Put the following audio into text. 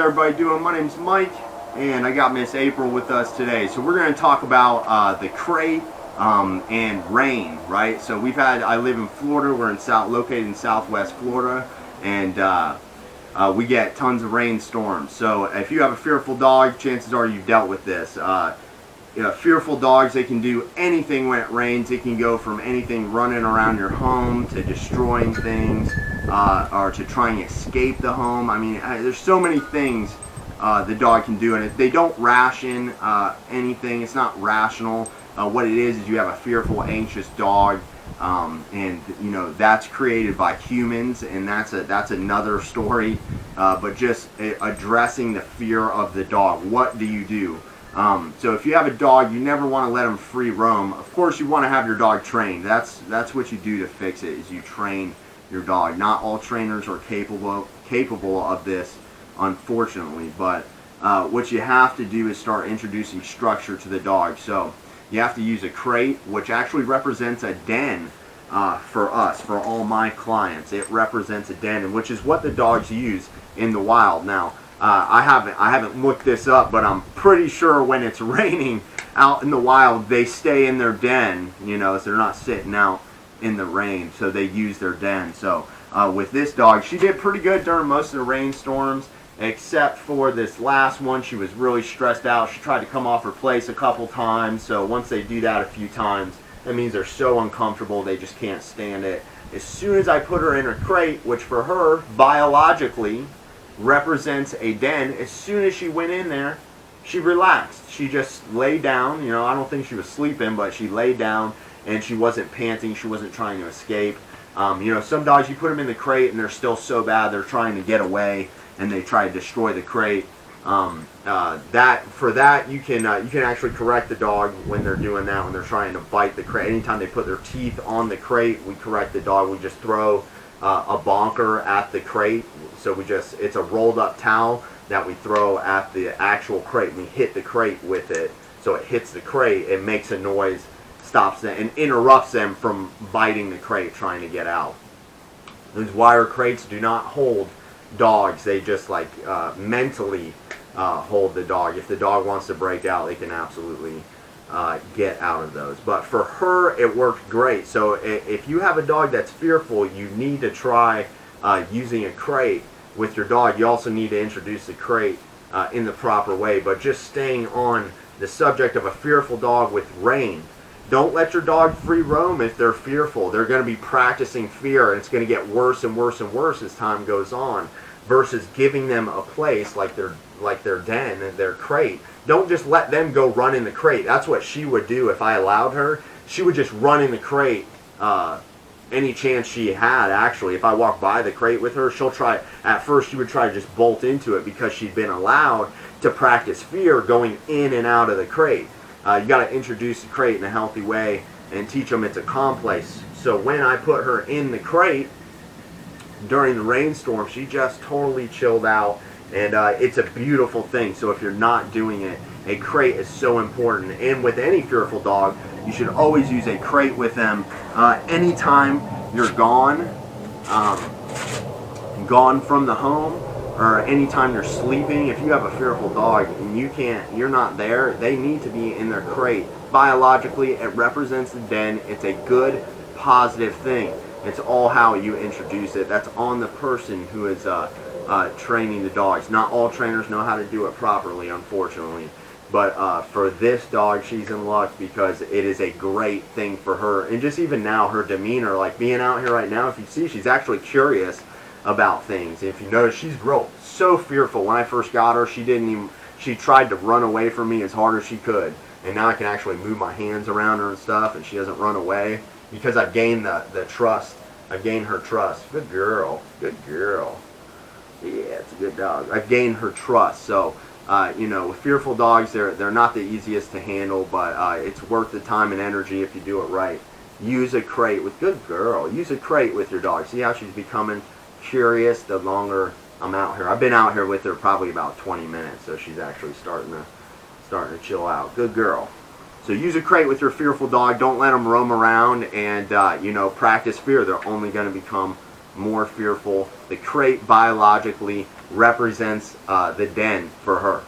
everybody doing? My name's Mike, and I got Miss April with us today. So we're going to talk about the crate and rain, right? So I live in Florida. We're located in Southwest Florida, and we get tons of rainstorms. So if you have a fearful dog, chances are you've dealt with this. Fearful dogs, they can do anything when it rains. It can go from anything running around your home to destroying things, or to trying to escape the home. I mean, there's so many things the dog can do, and if they don't ration anything, it's not rational. What it is you have a fearful, anxious dog, and that's created by humans, and that's another story. But just addressing the fear of the dog. What do you do? So if you have a dog, you never want to let them free roam. Of course, you want to have your dog trained. That's what you do to fix it, is you train your dog. Not all trainers are capable of this, unfortunately. But what you have to do is start introducing structure to the dog. So you have to use a crate, which actually represents a den for all my clients. It represents a den, which is what the dogs use in the wild. Now, I haven't looked this up, but I'm pretty sure when it's raining out in the wild, they stay in their den, so they're not sitting out in the rain, so they use their den. So with this dog, she did pretty good during most of the rainstorms, except for this last one. She was really stressed out. She tried to come off her place a couple times, so once they do that a few times, that means they're so uncomfortable they just can't stand it. As soon as I put her in a crate, which for her, biologically, represents a den, as soon as she went in there, she relaxed. She just laid down. I don't think she was sleeping, but she laid down, and she wasn't panting. She wasn't trying to escape. Some dogs, you put them in the crate and they're still so bad they're trying to get away, and they try to destroy the crate. You can actually correct the dog when they're doing that, when they're trying to bite the crate. Anytime they put their teeth on the crate, we correct the dog. We just throw a bonker at the crate. So it's a rolled up towel that we throw at the actual crate, and we hit the crate with it. So it hits the crate, it makes a noise, stops them, and interrupts them from biting the crate trying to get out. Those wire crates do not hold dogs. They just mentally hold the dog. If the dog wants to break out, they can absolutely get out of those. But for her, it worked great. So if you have a dog that's fearful, you need to try using a crate with your dog. You also need to introduce the crate in the proper way. But just staying on the subject of a fearful dog with rain, don't let your dog free roam if they're fearful. They're going to be practicing fear, and it's going to get worse and worse and worse as time goes on, versus giving them a place like their den and their crate. Don't just let them go run in the crate. That's what she would do if I allowed her. She would just run in the crate any chance she had. Actually, if I walked by the crate with her, at first she would try to just bolt into it because she'd been allowed to practice fear going in and out of the crate. You got to introduce the crate in a healthy way and teach them it's a calm place. So when I put her in the crate during the rainstorm, she just totally chilled out, and it's a beautiful thing. So if you're not doing it, a crate is so important. And with any fearful dog, you should always use a crate with them anytime you're gone from the home, or anytime you're sleeping. If you have a fearful dog and you're not there, they need to be in their crate. Biologically, it represents the den. It's a good, positive thing. It's all how you introduce it. That's on the person who is training the dogs. Not all trainers know how to do it properly, unfortunately. But for this dog, she's in luck, because it is a great thing for her. And just even now, her demeanor, like being out here right now, if you see, she's actually curious about things. If you notice, she's so fearful. When I first got her, she tried to run away from me as hard as she could. And now I can actually move my hands around her and stuff, and she doesn't run away, because I've gained the trust. I've gained her trust. Good girl. Good girl. Yeah, it's a good dog. I've gained her trust. So, with fearful dogs, they're not the easiest to handle, but it's worth the time and energy if you do it right. Use a crate with, good girl. Use a crate with your dog. See how she's becoming curious the longer I'm out here. I've been out here with her probably about 20 minutes, so she's actually starting to chill out. Good girl. So use a crate with your fearful dog. Don't let them roam around, and practice fear. They're only going to become more fearful. The crate biologically represents the den for her.